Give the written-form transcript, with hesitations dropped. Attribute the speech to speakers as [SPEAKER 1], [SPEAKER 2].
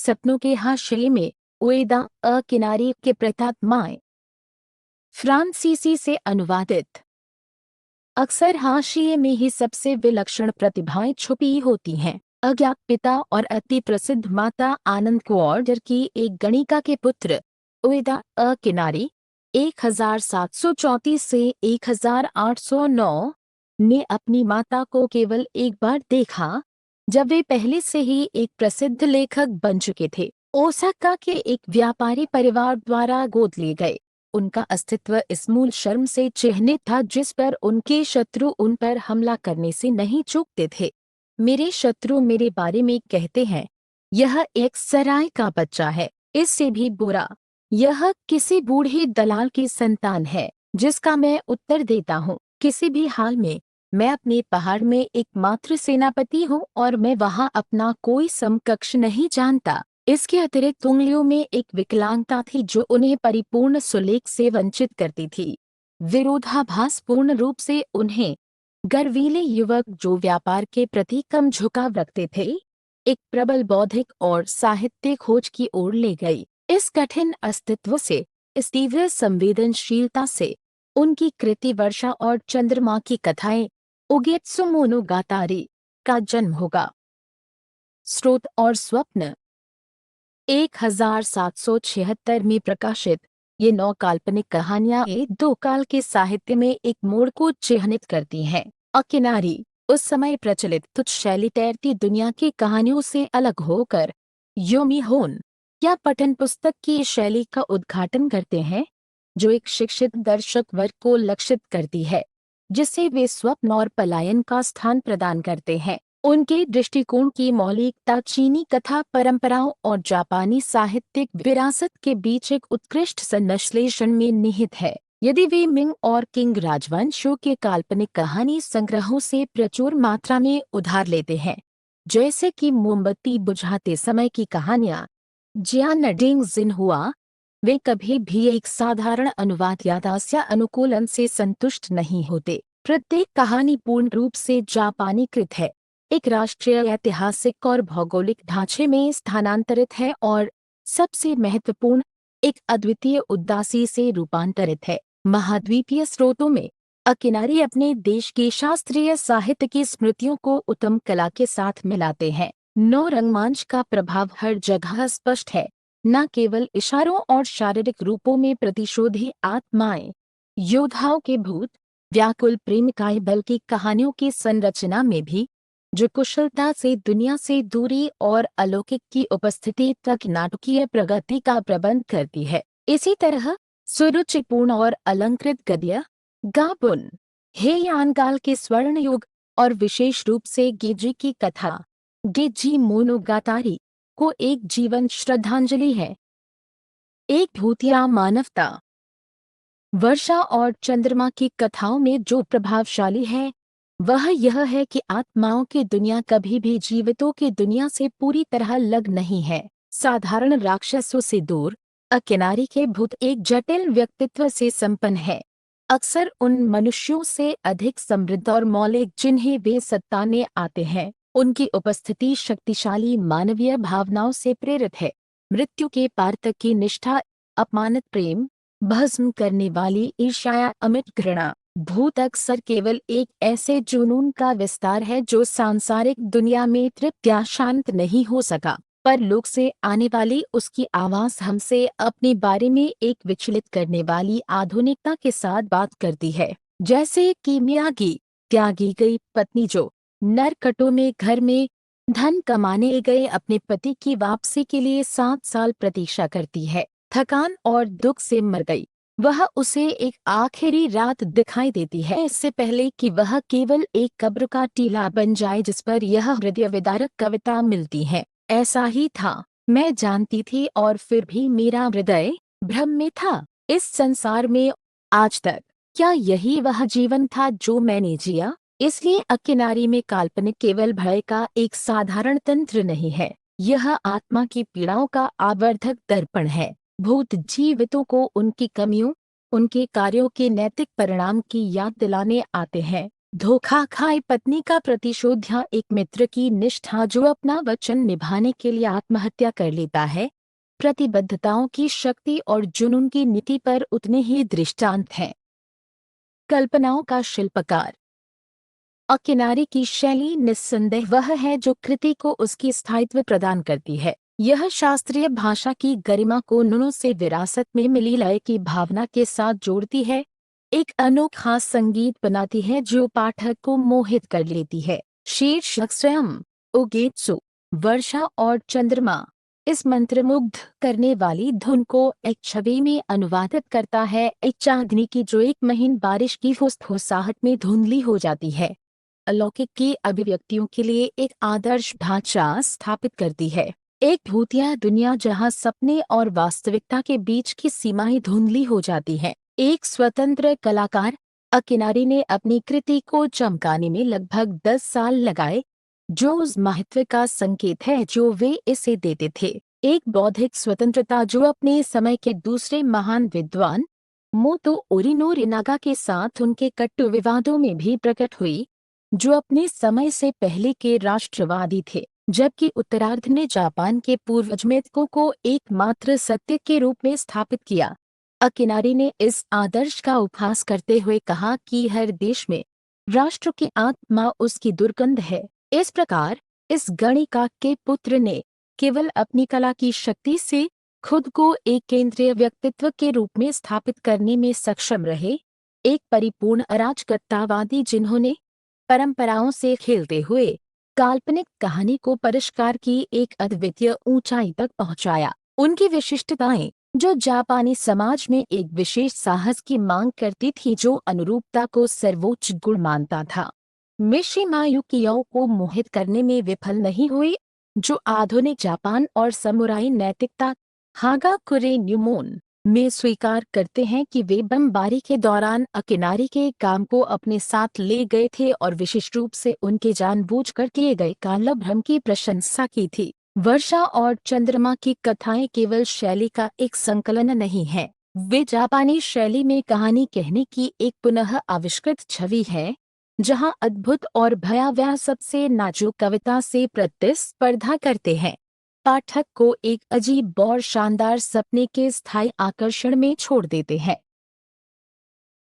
[SPEAKER 1] सपनों के हाशिए में उएदा अ किनारी के प्रतात्माएं। फ्रांसीसी से अनुवादित। अक्सर हाशिए में ही सबसे विलक्षण प्रतिभाएं छुपी होती हैं। अज्ञात पिता और अति प्रसिद्ध माता आनंद कौर की एक गणिका के पुत्र उएदा अ किनारी 1734 से 1809 ने अपनी माता को केवल एक बार देखा, जब वे पहले से ही एक प्रसिद्ध लेखक बन चुके थे। ओसाका के एक व्यापारी परिवार द्वारा गोद लिए गए। उनका अस्तित्व इस मूल शर्म से चिह्नित था जिस पर उनके शत्रु उन पर हमला करने से नहीं चूकते थे। मेरे शत्रु मेरे बारे में कहते हैं, यह एक सराय का बच्चा है। इससे भी बुरा, यह किसी बूढ़े दलाल की संतान है। जिसका मैं उत्तर देता हूँ, किसी भी हाल में मैं अपने पहाड़ में एकमात्र सेनापति हूँ और मैं वहाँ अपना कोई समकक्ष नहीं जानता। इसके अतिरिक्त उंगलियों में एक विकलांगता थी जो उन्हें परिपूर्ण सुलेख से वंचित करती थी। विरोधाभास पूर्ण रूप से उन्हें गर्वीले युवक जो व्यापार के प्रति कम झुकाव रखते थे, एक प्रबल बौद्धिक और साहित्यिक खोज की ओर ले गई। इस कठिन अस्तित्व से, इस तीव्र संवेदनशीलता से उनकी कृति वर्षा और चंद्रमा की कथाएं उगेत्सु मोनोगातारी का जन्म होगा। स्रोत और स्वप्न। 1776 में प्रकाशित ये 9 काल्पनिक कहानियां दो काल के साहित्य में एक मोड़ को चिह्नित करती हैं। अ किनारी उस समय प्रचलित तुच्छ शैली तैरती दुनिया की कहानियों से अलग होकर योमीहोन या पठन पुस्तक की शैली का उद्घाटन करते हैं, जो एक शिक्षित दर्शक वर्ग को लक्षित करती है, जिसे वे स्वप्न और पलायन का स्थान प्रदान करते हैं। उनके दृष्टिकोण की मौलिकता चीनी कथा परंपराओं और जापानी साहित्यिक विरासत के बीच एक उत्कृष्ट संश्लेषण में निहित है। यदि वे मिंग और किंग राजवंशों के काल्पनिक कहानी संग्रहों से प्रचुर मात्रा में उधार लेते हैं, जैसे कि मोमबत्ती बुझाते समय की कहानियाँ जियानडिंग जिनहुआ, वे कभी भी एक साधारण अनुवाद या दास्य अनुकूलन से संतुष्ट नहीं होते। प्रत्येक कहानी पूर्ण रूप से जापानीकृत है, एक राष्ट्रीय ऐतिहासिक और भौगोलिक ढांचे में स्थानांतरित है और सबसे महत्वपूर्ण, एक अद्वितीय उदासी से रूपांतरित है। महाद्वीपीय स्रोतों में अ किनारी अपने देश के शास्त्रीय साहित्य की स्मृतियों को उत्तम कला के साथ मिलाते हैं। 9 रंगमंच का प्रभाव हर जगह स्पष्ट है, न केवल इशारों और शारीरिक रूपों में प्रतिशोधी आत्माएं, योद्धाओं के भूत, व्याकुल प्रेमिकाएं, बल्कि कहानियों की संरचना में भी, जो कुशलता से दुनिया से दूरी और अलौकिक की उपस्थिति तक नाटकीय प्रगति का प्रबंध करती है। इसी तरह सुरुचिपूर्ण और अलंकृत गद्य गाबुन हेयान काल के स्वर्ण युग और विशेष रूप से गेजी की कथा गेजी मोनोगातारी को एक जीवन श्रद्धांजलि है। एक भूतिया मानवता। वर्षा और चंद्रमा की कथाओं में जो प्रभावशाली है वह यह है कि आत्माओं की दुनिया कभी भी जीवितों की दुनिया से पूरी तरह लग नहीं है। साधारण राक्षसों से दूर अ किनारी के भूत एक जटिल व्यक्तित्व से संपन्न है, अक्सर उन मनुष्यों से अधिक समृद्ध और मौलिक जिन्हें वे सताने आते हैं। उनकी उपस्थिति शक्तिशाली मानवीय भावनाओं से प्रेरित है। मृत्यु के पार तक की निष्ठा, अपमानित प्रेम, भस्म करने वाली ईर्ष्या, अमिट घृणा। भूत अक्सर केवल एक ऐसे जुनून का विस्तार है जो सांसारिक दुनिया में तृप्त या शांत नहीं हो सका, पर लोक से आने वाली उसकी आवाज हमसे अपने बारे में एक विचलित करने वाली आधुनिकता के साथ बात करती है। जैसे कि मियागी, त्यागी गई पत्नी जो नरकटों में घर में धन कमाने गए अपने पति की वापसी के लिए 7 साल प्रतीक्षा करती है, थकान और दुख से मर गई। वह उसे एक आखिरी रात दिखाई देती है, इससे पहले कि वह केवल एक कब्र का टीला बन जाए जिस पर यह हृदय विदारक कविता मिलती है। ऐसा ही था, मैं जानती थी और फिर भी मेरा हृदय भ्रम में था। इस संसार में आज तक क्या यही वह जीवन था जो मैंने जिया? इसलिए अ किनारी में काल्पनिक केवल भय का एक साधारण तंत्र नहीं है, यह आत्मा की पीड़ाओं का आवर्धक दर्पण है। भूत जीवितों को उनकी कमियों, उनके कार्यों के नैतिक परिणाम की याद दिलाने आते हैं, धोखा खाई पत्नी का प्रतिशोध या एक मित्र की निष्ठा जो अपना वचन निभाने के लिए आत्महत्या कर लेता है। प्रतिबद्धताओं की शक्ति और जुनून की नीति पर उतने ही दृष्टांत हैं। कल्पनाओं का शिल्पकार। किनारे की शैली निस्संदेह वह है जो कृति को उसकी स्थायित्व प्रदान करती है। यह शास्त्रीय भाषा की गरिमा को नुनों से विरासत में मिली लय की भावना के साथ जोड़ती है, एक अनोखा संगीत बनाती है जो पाठक को मोहित कर लेती है। शीर्षक स्वयं, उगेत्सु, वर्षा और चंद्रमा इस मंत्रमुग्ध करने वाली धुन को एक छवि में अनुवादित करता है, एक चांदनी की जो एक महीन बारिश की फुसफुसाहट में धुंधली हो जाती है। अलौकिक की अभिव्यक्तियों के लिए एक आदर्श ढांचा स्थापित करती है। एक भूतिया दुनिया जहां सपने और वास्तविकता के बीच की सीमाएं धुंधली हो जाती हैं। एक स्वतंत्र कलाकार अकिनारी ने अपनी कृति को चमकाने में लगभग 10 साल लगाए, जो उस महत्व का संकेत है जो वे इसे देते थे। एक बौद्धिक स्वतंत्रता जो अपने समय के दूसरे महान विद्वान मोतो ओरिनोरिनागा के साथ उनके कट्टु विवादों में भी प्रकट हुई, जो अपने समय से पहले के राष्ट्रवादी थे, जबकि उत्तरार्ध ने जापान के पूर्वज मेतको को एकमात्र सत्य के रूप में स्थापित किया। अकिनारी ने इस आदर्श का उपहास करते हुए कहा कि हर देश में राष्ट्र की आत्मा उसकी दुर्गंध है। इस प्रकार इस गणिका के पुत्र ने केवल अपनी कला की शक्ति से खुद को एक केंद्रीय व्यक्तित्व के रूप में स्थापित करने में सक्षम रहे, एक परिपूर्ण अराजकतावादी जिन्होंने परंपराओं से खेलते हुए काल्पनिक कहानी को परिष्कार की एक अद्वितीय ऊंचाई तक पहुंचाया। उनकी विशिष्टताएं, जो जापानी समाज में एक विशेष साहस की मांग करती थी जो अनुरूपता को सर्वोच्च गुण मानता था, मिशिमा युकियो को मोहित करने में विफल नहीं हुई, जो आधुनिक जापान और समुराई नैतिकता हागाकुरे न्यूमोन में स्वीकार करते हैं कि वे बमबारी के दौरान अकिनारी के काम को अपने साथ ले गए थे और विशिष्ट रूप से उनके जानबूझकर किए गए कालभ्रम की प्रशंसा की थी। वर्षा और चंद्रमा की कथाएं केवल शैली का एक संकलन नहीं है, वे जापानी शैली में कहानी कहने की एक पुनः आविष्कृत छवि है, जहां अद्भुत और भयावह सबसे नाजुक कविता से प्रतिस्पर्धा करते हैं, पाठक को एक अजीब और शानदार सपने के स्थायी आकर्षण में छोड़ देते हैं।